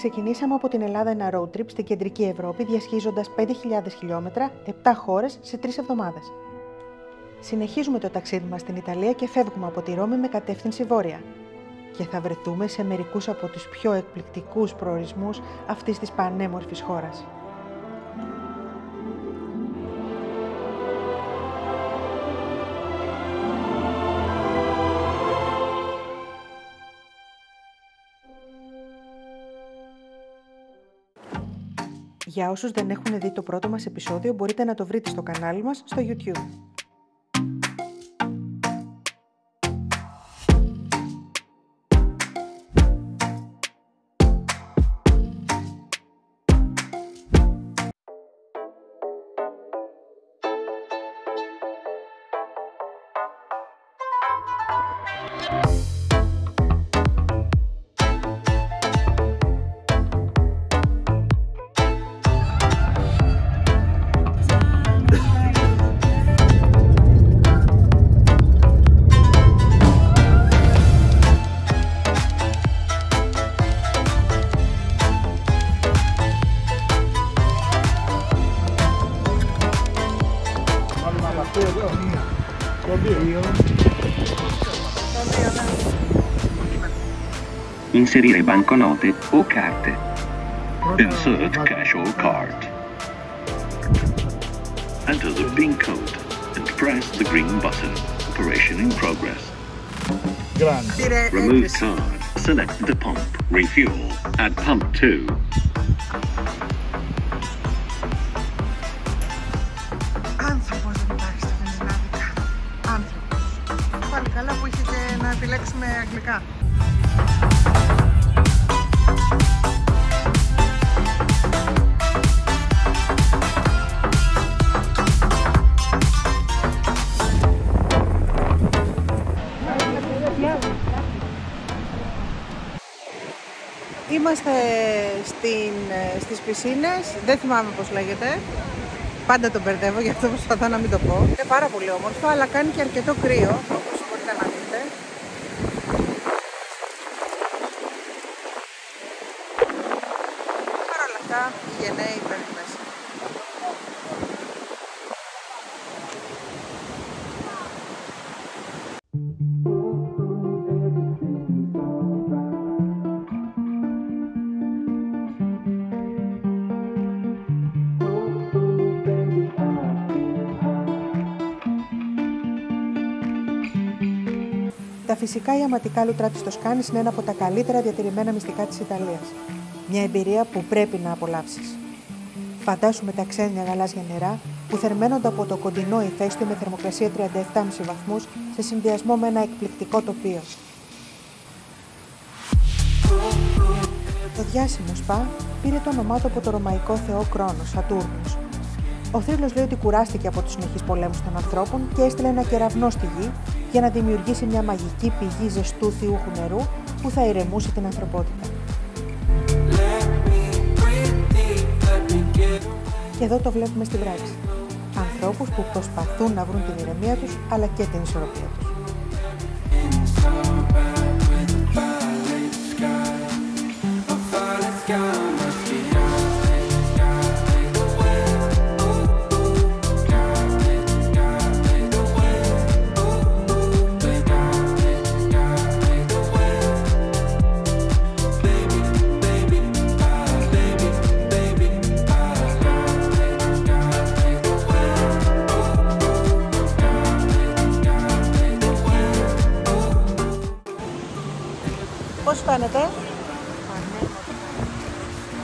Ξεκινήσαμε από την Ελλάδα ένα road trip στην κεντρική Ευρώπη, διασχίζοντας 5.000 χιλιόμετρα, 7 χώρες σε 3 εβδομάδες. Συνεχίζουμε το ταξίδι μας στην Ιταλία και φεύγουμε από τη Ρώμη με κατεύθυνση βόρεια. Και θα βρεθούμε σε μερικούς από τους πιο εκπληκτικούς προορισμούς αυτής της πανέμορφης χώρας. Για όσους δεν έχουν δει το πρώτο μας επεισόδιο, μπορείτε να το βρείτε στο κανάλι μας στο YouTube. Inserire banconote o carte. Insert cash or card. Enter the PIN code and press the green button. Operation in progress. Remove card. Select the pump. Refuel. Add pump 2. Άνθρωπος δεν υπάρχει στα βενζινάδικα. Άνθρωπος. Πάλι καλά που είχε και να επιλέξουμε αγγλικά. Είμαστε στις πισίνες, δεν θυμάμαι πώς λέγεται. Πάντα τον μπερδεύω, γι' αυτό προσπαθώ να μην το πω. Είναι πάρα πολύ όμορφο, αλλά κάνει και αρκετό κρύο, όπως μπορείτε να δείτε. Παρ' όλα αυτά, οι γενναίοι μπαίνουν μέσα. Τα φυσικά ιαματικά λουτρά της Τοσκάνης είναι ένα από τα καλύτερα διατηρημένα μυστικά της Ιταλίας. Μια εμπειρία που πρέπει να απολαύσεις. Φαντάσου με τα ξένια γαλάζια νερά που θερμαίνονται από το κοντινό ηφαίστειο με θερμοκρασία 37,5 βαθμούς σε συνδυασμό με ένα εκπληκτικό τοπίο. Το διάσημο σπα πήρε το όνομά του από το ρωμαϊκό θεό Κρόνος, Σατούρνους. Ο θρύλος λέει ότι κουράστηκε από τους συνεχείς πολέμους των ανθρώπων και έστειλε ένα κεραυνό στη γη για να δημιουργήσει μια μαγική πηγή ζεστού θειούχου νερού που θα ηρεμούσε την ανθρωπότητα. Και εδώ το βλέπουμε στη πράξη. Ανθρώπους που προσπαθούν να βρουν την ηρεμία τους αλλά και την ισορροπία τους. Πώς φαίνεται?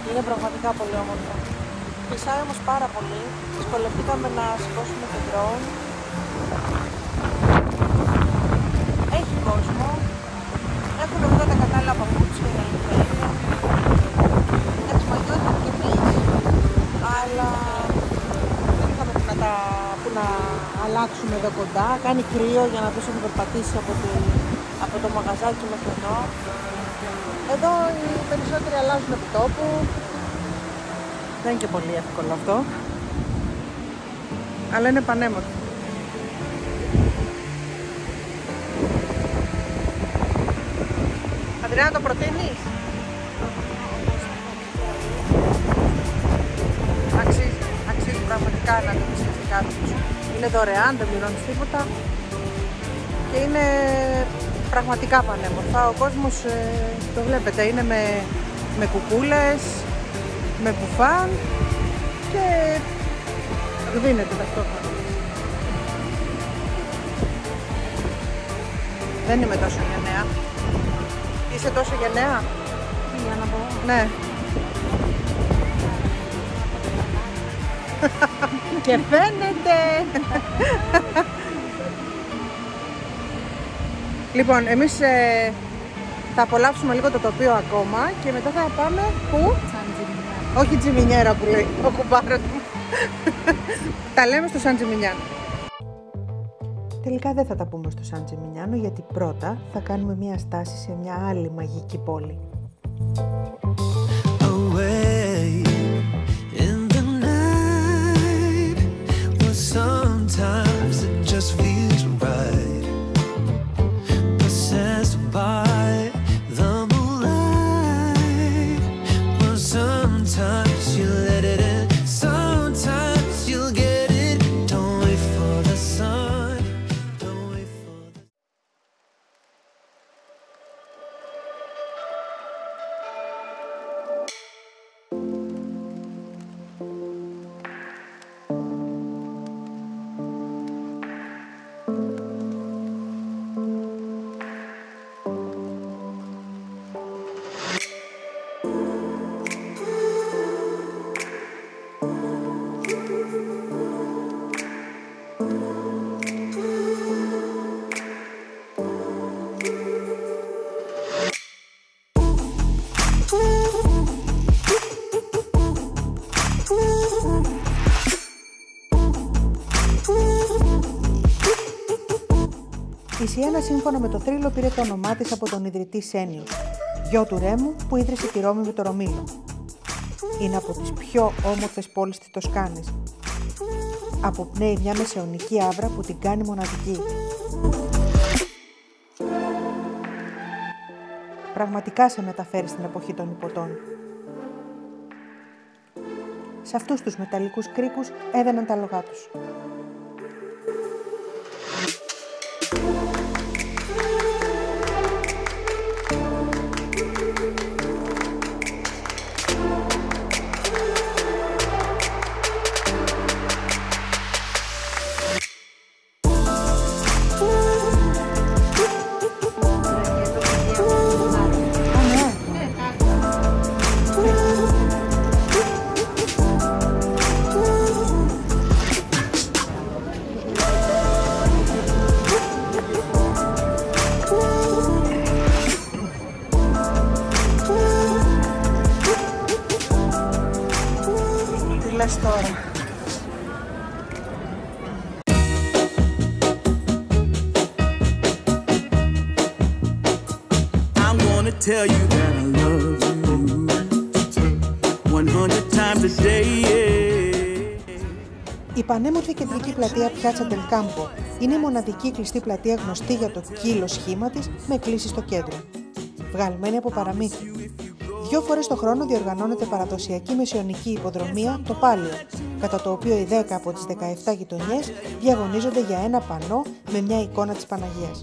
Είναι πραγματικά πολύ όμορφο. Φυσάει όμως πάρα πολύ. Δυσκολευτήκαμε να σηκώσουμε το drone. Έχει κόσμο. Έχουν αυτά τα κατάλληλα παπούτσια για λιβέλια. Έτσι μαγιώθηκαν και εμείς. Αλλά δεν είχαμε που να αλλάξουμε εδώ κοντά. Κάνει κρύο για να δώσουμε περπατήσει από το μαγαζάκι μέχρι εδώ. Εδώ οι περισσότεροι αλλάζουν επί τόπου. Δεν είναι και πολύ εύκολο αυτό. Αλλά είναι πανέμορφο. Αντρέα, το προτείνεις? κάνανε τα θρησκευτικά τους. Είναι δωρεάν, δεν πληρώνεις τίποτα και είναι πραγματικά πανέμορφα. Ο κόσμος, το βλέπετε, είναι με κουκούλες, με μπουφάν και δίνεται ταυτόχρονα. Δεν είμαι τόσο γενναία. Είσαι τόσο γενναία? Για να πω. Ναι. Και φαίνεται. Λοιπόν, εμείς θα απολαύσουμε λίγο το τοπίο ακόμα και μετά θα πάμε πού? Σαν Τζιμινιάνο. Όχι Τζιμινιέρα που λέει ο κουμπάρος μου. Τα λέμε στο Σαν Τζιμινιάνο. Τελικά δεν θα τα πούμε στο Σαν Τζιμινιάνο, γιατί πρώτα θα κάνουμε μία στάση σε μια άλλη μαγική πόλη. Η Σιένα, σύμφωνα με το θρύλο, πήρε το όνομά της από τον ιδρυτή Σένιος, γιο του Ρέμου που ίδρυσε τη Ρώμη με το Ρωμήλο. Είναι από τις πιο όμορφες πόλεις της Τοσκάνης. Αποπνέει μια μεσαιωνική άβρα που την κάνει μοναδική. Πραγματικά σε μεταφέρει στην εποχή των Ιπποτών. Σε αυτούς τους μεταλλικούς κρίκους έδαιναν τα λογά τους. Τώρα. I'm gonna tell you that I love you 100 times a day. Η πανέμορφη κεντρική πλατεία Πιάτσα Ντελ Κάμπο είναι η μοναδική κλειστή πλατεία γνωστή για το κύλο σχήμα της με εκκλήσεις στο κέντρο. Βγαλμένη από παραμύθι. 2 φορές το χρόνο διοργανώνεται παραδοσιακή μεσαιωνική υποδρομία, το Πάλιο, κατά το οποίο οι 10 από τις 17 γειτονιές διαγωνίζονται για ένα πανό με μια εικόνα της Παναγίας.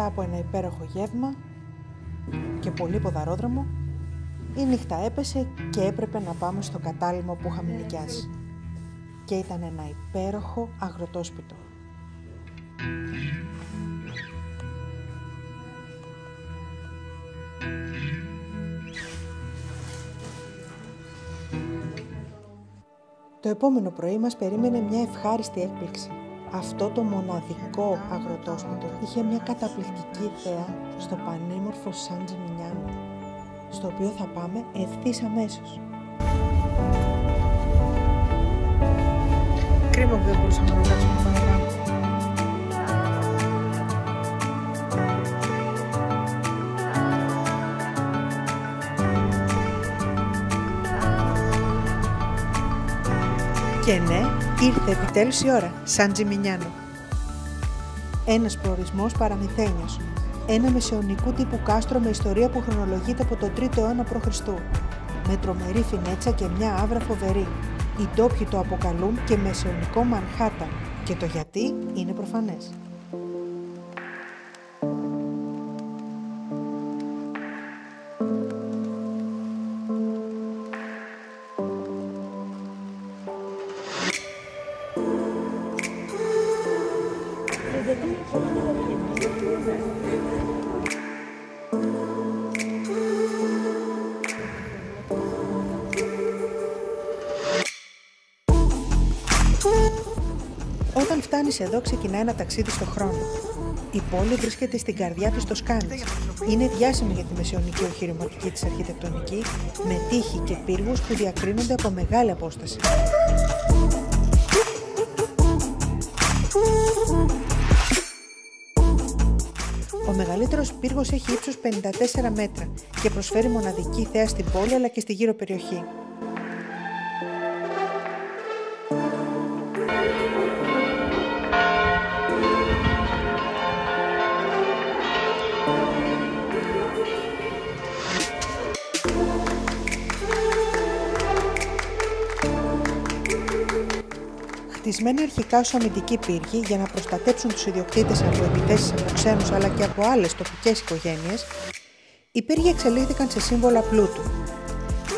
μετά από ένα υπέροχο γεύμα και πολύ ποδαρόδρομο, η νύχτα έπεσε και έπρεπε να πάμε στο κατάλυμο που είχαμε νοικιάσει. Και ήταν ένα υπέροχο αγροτόσπιτο. Το επόμενο πρωί μας περίμενε μια ευχάριστη έκπληξη. Αυτό το μοναδικό αγροτόσπιτο είχε μια καταπληκτική θέα στο πανέμορφο Σαν Τζιμινιάνο, στο οποίο θα πάμε ευθύς αμέσως. Κρίμα που δεν μπορούσαμε να κάτσουμε παραπάνω. Και ναι, ήρθε επιτέλους η ώρα, Σαν Τζιμινιάνο. Ένας προορισμός παραμυθένιος, ένα μεσαιωνικού τύπου κάστρο με ιστορία που χρονολογείται από τον 3ο αιώνα π.Χ. Με τρομερή φινέτσα και μια άβρα φοβερή. Οι ντόπιοι το αποκαλούν και μεσαιωνικό Μανχάταν και το γιατί είναι προφανές. Όταν φτάνεις εδώ ξεκινά ένα ταξίδι στο χρόνο. Η πόλη βρίσκεται στην καρδιά της Τοσκάνης. Είναι διάσημη για τη μεσαιωνική οχυρωματική της αρχιτεκτονική, με τείχη και πύργους που διακρίνονται από μεγάλη απόσταση. Ο μεγαλύτερος πύργος έχει ύψος 54 μέτρα και προσφέρει μοναδική θέα στην πόλη αλλά και στη γύρω περιοχή. Χτισμένοι αρχικά ως αμυντικοί πύργοι για να προστατέψουν τους ιδιοκτήτες από επιθέσεις από ξένους αλλά και από άλλες τοπικές οικογένειες, οι πύργοι εξελίχθηκαν σε σύμβολα πλούτου.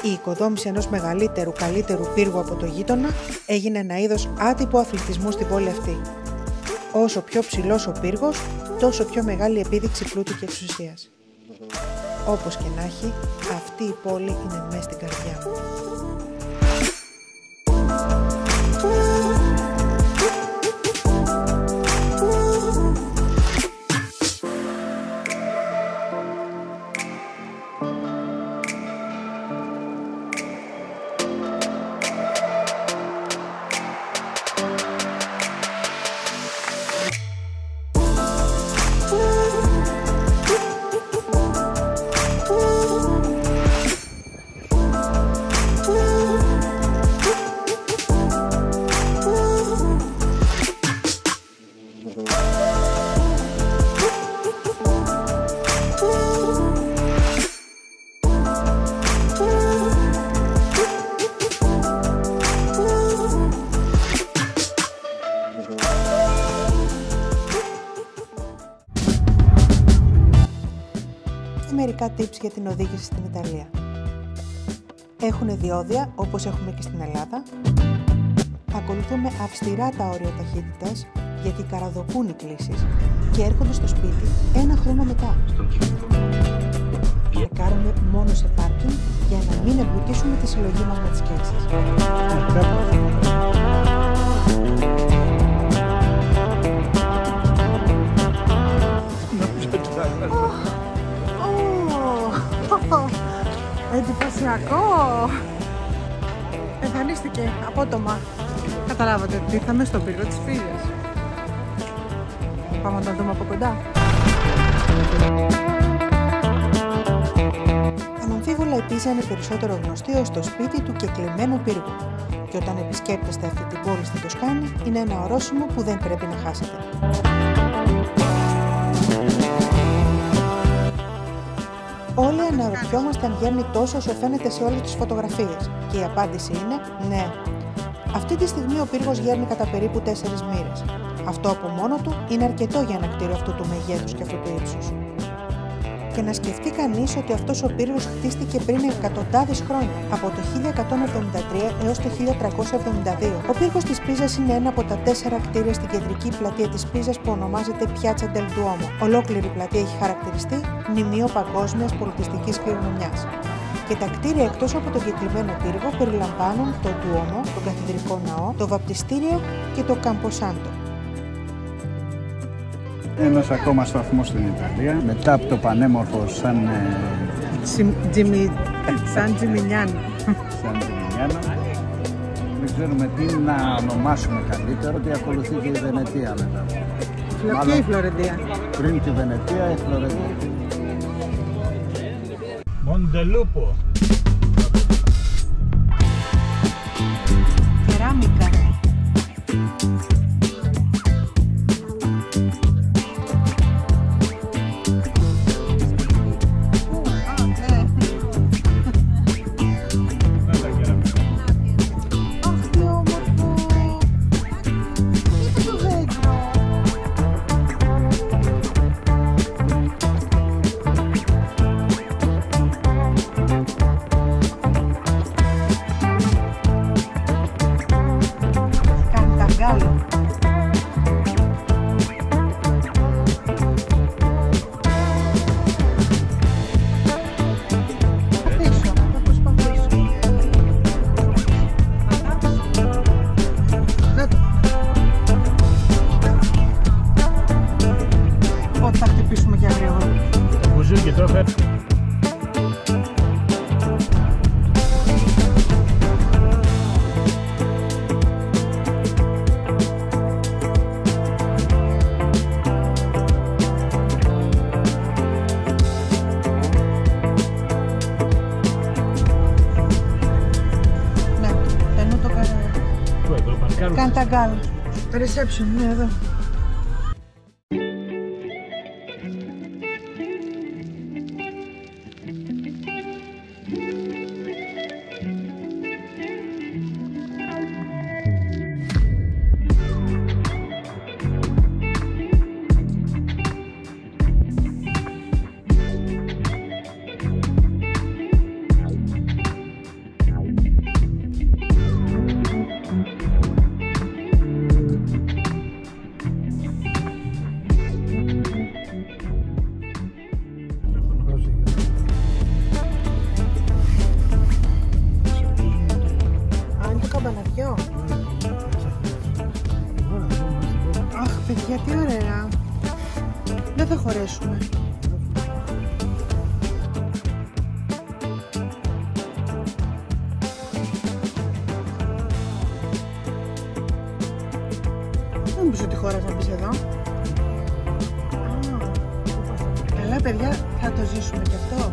Η οικοδόμηση ενός μεγαλύτερου, καλύτερου πύργου από το γείτονα έγινε ένα είδος άτυπου αθλητισμού στην πόλη αυτή. Όσο πιο ψηλός ο πύργος, τόσο πιο μεγάλη επίδειξη πλούτου και εξουσίας. Όπως και να έχει, αυτή η πόλη είναι μέσα στην καρδιά μου. Μερικά tips για την οδήγηση στην Ιταλία. Έχουν διόδια όπως έχουμε και στην Ελλάδα. Ακολουθούμε αυστηρά τα όρια ταχύτητας γιατί καραδοκούν οι κλήσεις και έρχονται στο σπίτι ένα χρόνο μετά. Παρκάρουμε μόνο σε πάρκινγκ για να μην εμπλουτίσουμε τη συλλογή μας με τις κλήσεις. Εντυπωσιακό! Εμφανίστηκε απότομα. Καταλάβατε ότι ήρθαμε στον πύργο της Πύλης. Πάμε να το δούμε από κοντά. Αναμφίβολα η Πίζα είναι περισσότερο γνωστή ως το σπίτι του κεκλεμένου πύργου. Και όταν επισκέπτεστε αυτή την πόλη στην Τοσκάνη, είναι ένα ορόσημο που δεν πρέπει να χάσετε. Όλοι αναρωτιόμαστε αν βγαίνει τόσο όσο φαίνεται σε όλες τις φωτογραφίες. Και η απάντηση είναι ναι. Αυτή τη στιγμή ο πύργος γέρνει κατά περίπου 4 μοίρες. Αυτό από μόνο του είναι αρκετό για ένα κτίριο αυτού του μεγέθους και αυτού του ύψους. Και να σκεφτεί κανείς ότι αυτός ο πύργος χτίστηκε πριν εκατοντάδες χρόνια, από το 1173 έως το 1372. Ο πύργος της Πίζας είναι ένα από τα 4 κτίρια στην κεντρική πλατεία της Πίζας που ονομάζεται Piazza del Duomo. Ολόκληρη η πλατεία έχει χαρακτηριστεί μνημείο παγκόσμιας πολιτιστικής κληρονομιάς. Και τα κτίρια εκτός από τον κεκλειμένο πύργο περιλαμβάνουν το Duomo, τον καθεδρικό ναό, το βαπτιστήριο και το Camposanto. Ένας ακόμα σταθμός στην Ιταλία, μετά από το πανέμορφο Σαν Τζιμινιάνο. Δεν ξέρουμε τι να ονομάσουμε καλύτερο, ότι ακολουθεί και η Βενετία μετά. Και η Φλωρεντία. Πριν τη Βενετία, η Φλωρεντία. Μοντελούπο. Κεράμικα. Κανταγκάλ. Reception, ναι, εδώ. Αχ, παιδιά, τι ωραία. Δεν θα χωρέσουμε. Δεν μου πεις ότι χώρας να μπεις εδώ. Καλά, παιδιά, θα το ζήσουμε κι αυτό.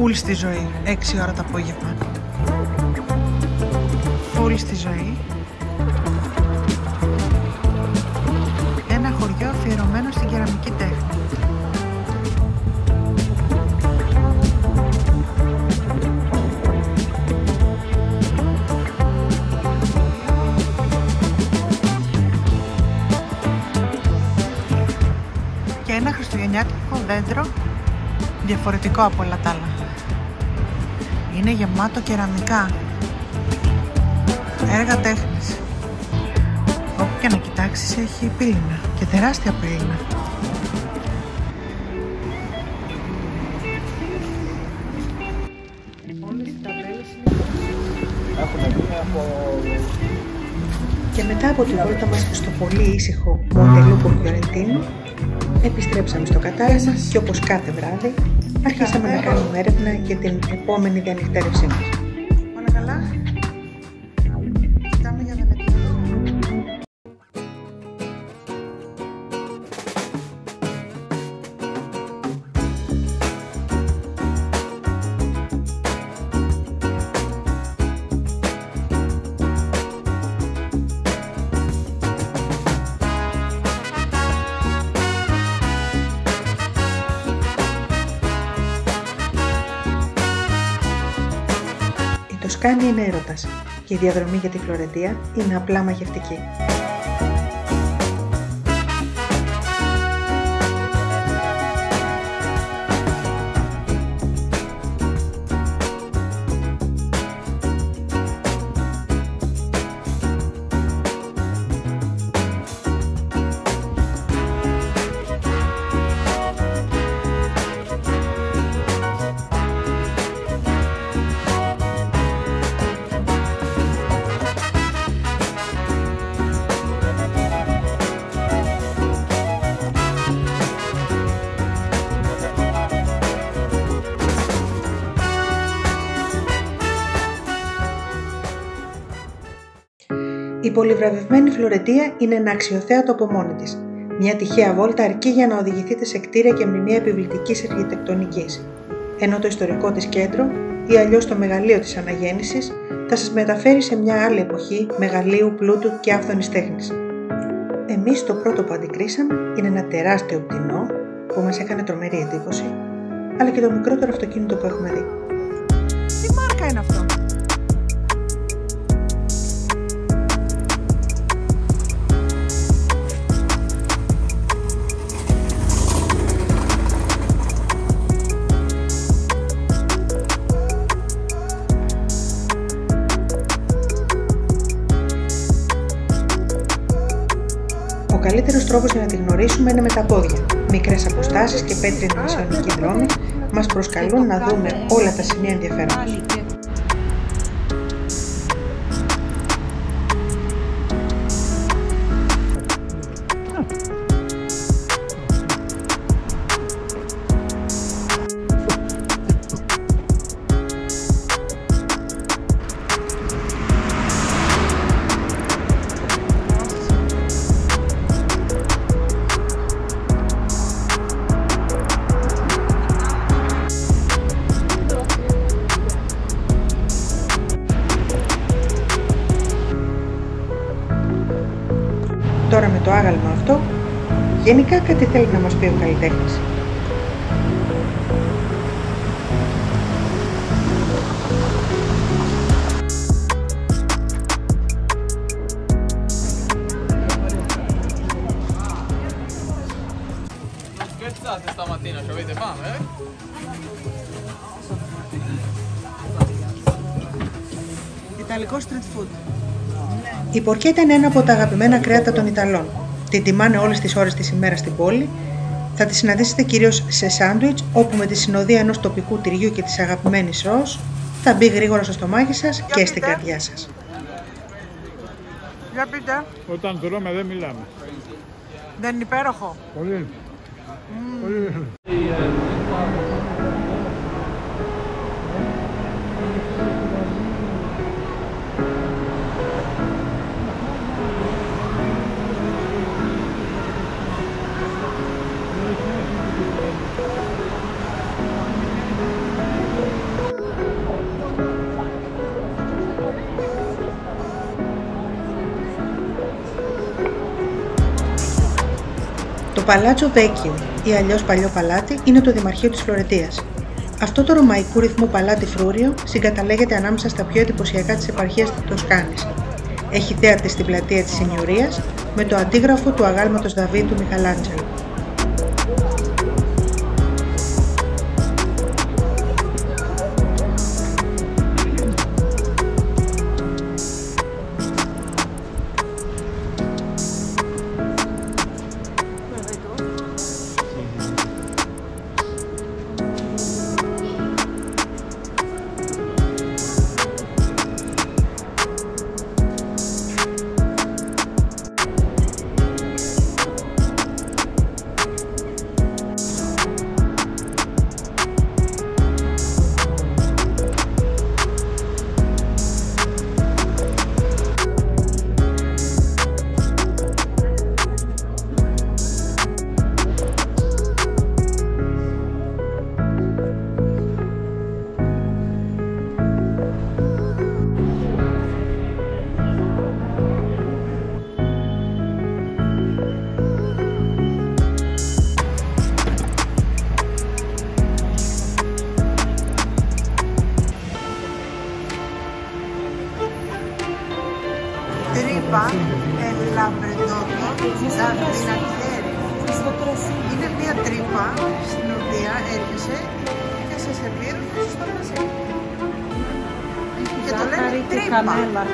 Φουλ στη ζωή, 6 ώρα το απόγευμα. Φουλ στη ζωή. Ένα χωριό αφιερωμένο στην κεραμική τέχνη. Και ένα χριστουγεννιάτικο δέντρο διαφορετικό από όλα τα άλλα. Είναι γεμάτο κεραμικά, έργα τέχνης. Όπου και να κοιτάξεις έχει πύληνα και τεράστια πύληνα. Όλες οι ταμπέλες είναι... Και μετά από τη βόλτα μας στο πολύ ήσυχο Μοντελούπο Φιωρεντίνο, επιστρέψαμε στο κατάλημα και όπως κάθε βράδυ αρχίσαμε να κάνουμε έρευνα για την επόμενη διανυκτέρευσή μας. Όλα καλά? Τοσκάνη είναι έρωτας και η διαδρομή για τη Φλωρεντία είναι απλά μαγευτική. Η πολυβραβευμένη Φλωρεντία είναι ένα αξιοθέατο από μόνη της. Μια τυχαία βόλτα αρκεί για να οδηγηθείτε σε κτίρια και μνημεία επιβλητικής αρχιτεκτονικής. Ενώ το ιστορικό της κέντρο, ή αλλιώς το μεγαλείο της αναγέννησης, θα σας μεταφέρει σε μια άλλη εποχή μεγαλείου, πλούτου και άφθονης τέχνης. Εμείς το πρώτο που αντικρίσαμε είναι ένα τεράστιο πτηνό που μας έκανε τρομερή εντύπωση, αλλά και το μικρότερο αυτοκίνητο που έχουμε δει. Τι μάρκα είναι αυτό? Ο καλύτερος τρόπος για να τη γνωρίσουμε είναι με τα πόδια. Μικρές αποστάσεις και πέτρινοι μεσαιωνικοί δρόμοι μας προσκαλούν να δούμε όλα τα σημεία ενδιαφέροντος. Τώρα με το άγαλμα αυτό, γενικά κάτι θέλει να μας πει ο καλλιτέχνης. Scherzate stamattina, ci avete fame, eh? Ιταλικό street food. Η πορκέτα είναι ένα από τα αγαπημένα κρέατα των Ιταλών. Την τιμάνε όλες τις ώρες της ημέρας στην πόλη. Θα τη συναντήσετε κυρίως σε σάντουιτς, όπου με τη συνοδεία ενός τοπικού τυριού και της αγαπημένης σως θα μπει γρήγορα στο στομάχι σας και στην καρδιά σας. Για πείτε. Όταν τρώμε δεν μιλάμε. Δεν είναι υπέροχο? Πολύ. Πολύ. Το Παλάτσο Βέκιο ή αλλιώς Παλιό Παλάτι είναι το Δημαρχείο της Φλωρεντίας. Αυτό το ρωμαϊκού ρυθμού παλάτι φρούριο συγκαταλέγεται ανάμεσα στα πιο εντυπωσιακά της επαρχίας της Τοσκάνης. Έχει θέατη στην πλατεία της Σινιωρίας με το αντίγραφο του αγάλματος Δαβίδ του Μιχαλάντζελο. Κανέλα.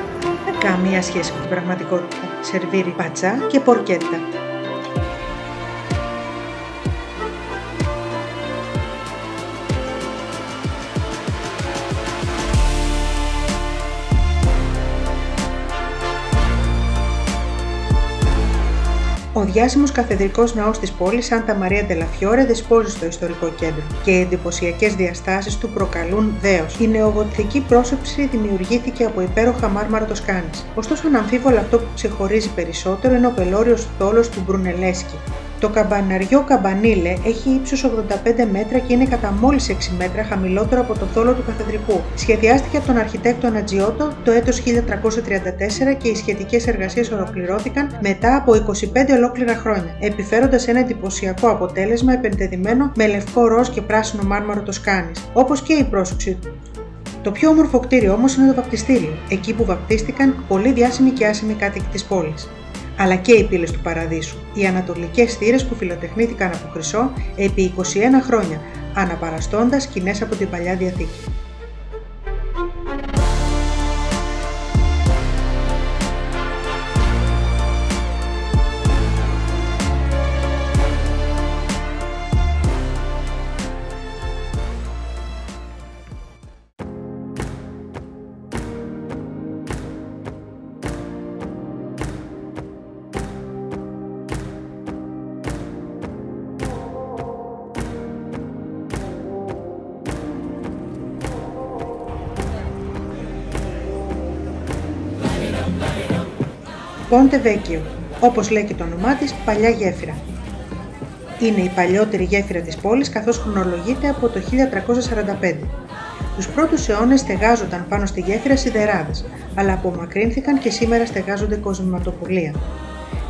Καμία σχέση με την πραγματικότητα. Σερβίρι πατσά και πορκέτα. Ο διάσημος καθεδρικός ναός της πόλης Σάντα Μαρία ντελα Φιόρε δεσπόζει στο ιστορικό κέντρο και οι εντυπωσιακές διαστάσεις του προκαλούν δέος. Η νεογοτθική πρόσωψη δημιουργήθηκε από υπέροχα μάρμαρα Τοσκάνης. Ωστόσο, αναμφίβολα αυτό που ξεχωρίζει περισσότερο είναι ο πελώριος θόλος του Μπρουνελέσκι. Το καμπαναριό Καμπανίλε έχει ύψος 85 μέτρα και είναι κατά μόλις 6 μέτρα χαμηλότερο από το θόλο του καθεδρικού. Σχεδιάστηκε από τον αρχιτέκτονα Τζιότο το έτος 1334 και οι σχετικές εργασίες ολοκληρώθηκαν μετά από 25 ολόκληρα χρόνια, επιφέροντας ένα εντυπωσιακό αποτέλεσμα επενδεδημένο με λευκό ροζ και πράσινο μάρμαρο Τοσκάνης, όπως και η πρόσωψή του. Το πιο όμορφο κτίριο όμως είναι το βαπτιστήριο, εκεί που βαπτίστηκαν πολλοί διάσημοι και άσημοι κάτοικοι της πόλης. Αλλά και οι πύλες του Παραδείσου, οι ανατολικές θύρες που φιλοτεχνήθηκαν από χρυσό επί 21 χρόνια, αναπαραστώντας σκηνές από την Παλιά Διαθήκη. Πόντε Βέκιο, όπως λέει και το όνομά της, παλιά γέφυρα. Είναι η παλιότερη γέφυρα της πόλης καθώς χρονολογείται από το 1345. Τους πρώτους αιώνες στεγάζονταν πάνω στη γέφυρα σιδεράδες, αλλά απομακρύνθηκαν και σήμερα στεγάζονται κοσματοπουλία.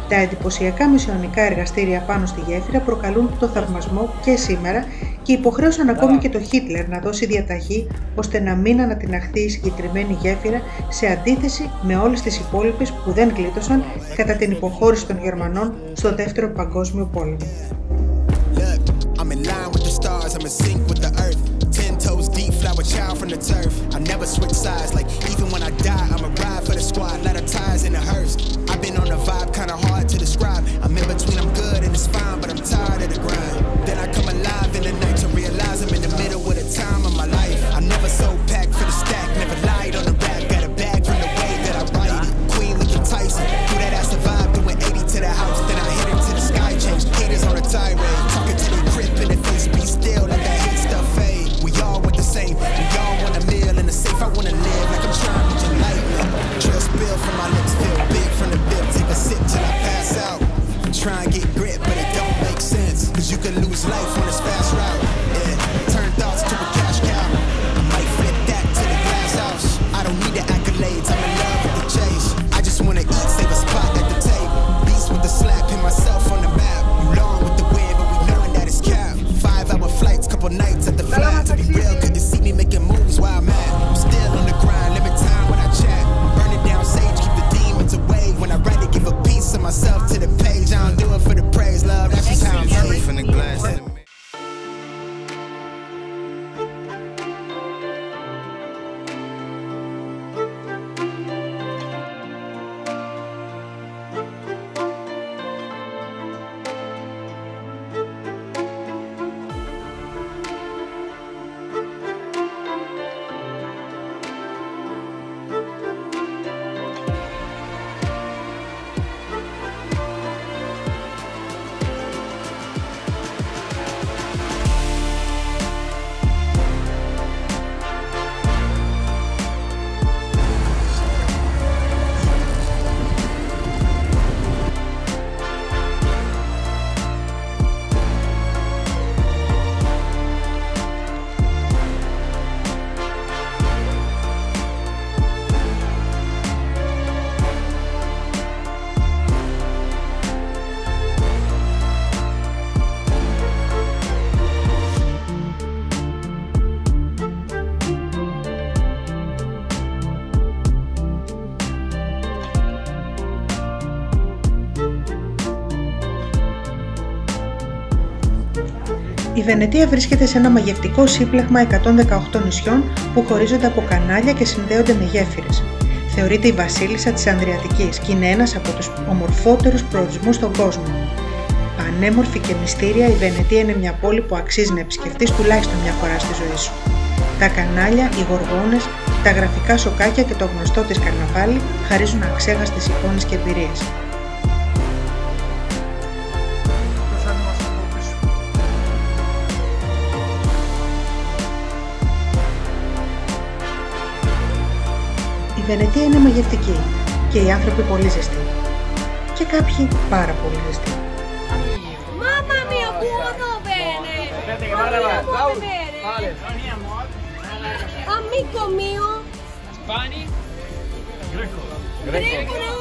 Τα εντυπωσιακά μεσαιωνικά εργαστήρια πάνω στη γέφυρα προκαλούν το θαυμασμό και σήμερα και υποχρέωσαν ακόμη και το Χίτλερ να δώσει διαταγή ώστε να μην ανατιναχθεί η συγκεκριμένη γέφυρα σε αντίθεση με όλες τις υπόλοιπες που δεν γλίτωσαν κατά την υποχώρηση των Γερμανών στο Δεύτερο Παγκόσμιο Πόλεμο. Η Βενετία βρίσκεται σε ένα μαγευτικό σύμπλεγμα 118 νησιών που χωρίζονται από κανάλια και συνδέονται με γέφυρες. Θεωρείται η βασίλισσα της Ανδριατικής και είναι ένας από τους ομορφότερους προορισμούς στον κόσμο. Πανέμορφη και μυστήρια, η Βενετία είναι μια πόλη που αξίζει να επισκεφτείς τουλάχιστον μια φορά στη ζωή σου. Τα κανάλια, οι γοργόνες, τα γραφικά σοκάκια και το γνωστό της καρναβάλι χαρίζουν αξέχαστες εικόνες και εμπειρίες. Η Βενετία είναι μαγευτική και οι άνθρωποι πολύ ζεστοί. Και κάποιοι πάρα πολύ ζεστοί. Mamma mia, buono bene! Buono bene! Amico mio! Spani? Greco no!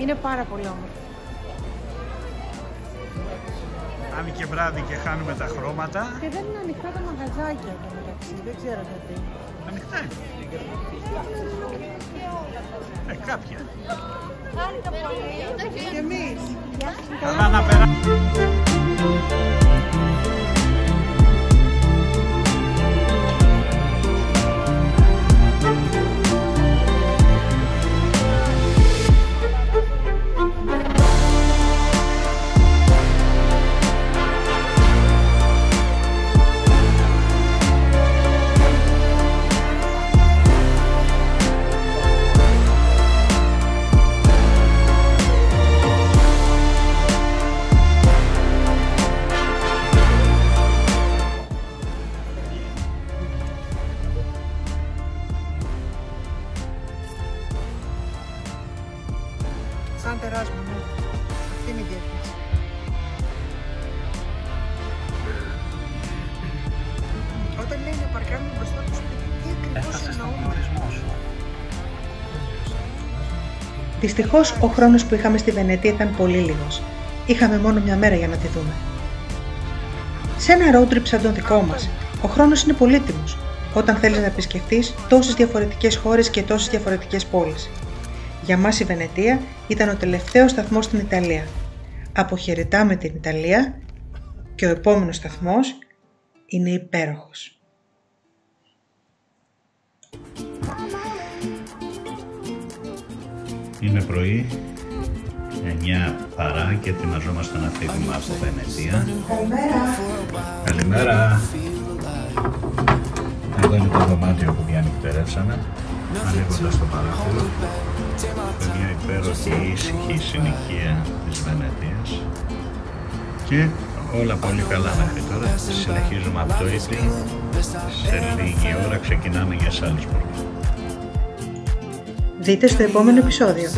Είναι πάρα πολύ όμορφο. Αν και βράδυ και χάνουμε τα χρώματα. Και δεν είναι ανοιχτά τα μαγαζάκια εδώ μεταξύ, δεν ξέρω γιατί. Ανοιχτά είναι. Κάποια. Και εμείς. Καλά να περάσουμε. Σαν τεράσμο, ναι. Αυτή είναι η διεύθυνση. Όταν λέει να παρκάρουμε μπροστά του σπίτι, τι ακριβώς εννοούμε? Δυστυχώς, ο χρόνος που είχαμε στη Βενετία ήταν πολύ λίγος. Είχαμε μόνο μια μέρα για να τη δούμε. Σε ένα road trip σαν τον δικό μας, ο χρόνος είναι πολύτιμος, όταν θέλεις να επισκεφτείς τόσες διαφορετικές χώρες και τόσες διαφορετικές πόλεις. Για μας η Βενετία ήταν ο τελευταίος σταθμός στην Ιταλία. Αποχαιρετάμε την Ιταλία και ο επόμενος σταθμός είναι υπέροχος. Είναι πρωί, 9 παρά και ετοιμαζόμαστε να φύγουμε από Βενετία. Καλημέρα! Εδώ είναι το δωμάτιο που διανυκτερεύσαμε, ανοίγοντας το παράθυρο. Είναι μια υπέροχη ήσυχη συνοικία της Βενετίας και όλα πολύ καλά μέχρι τώρα. Συνεχίζουμε από το Italy. Σε λίγη ώρα ξεκινάμε για Σάλτσμπουργκ. Δείτε στο επόμενο επεισόδιο.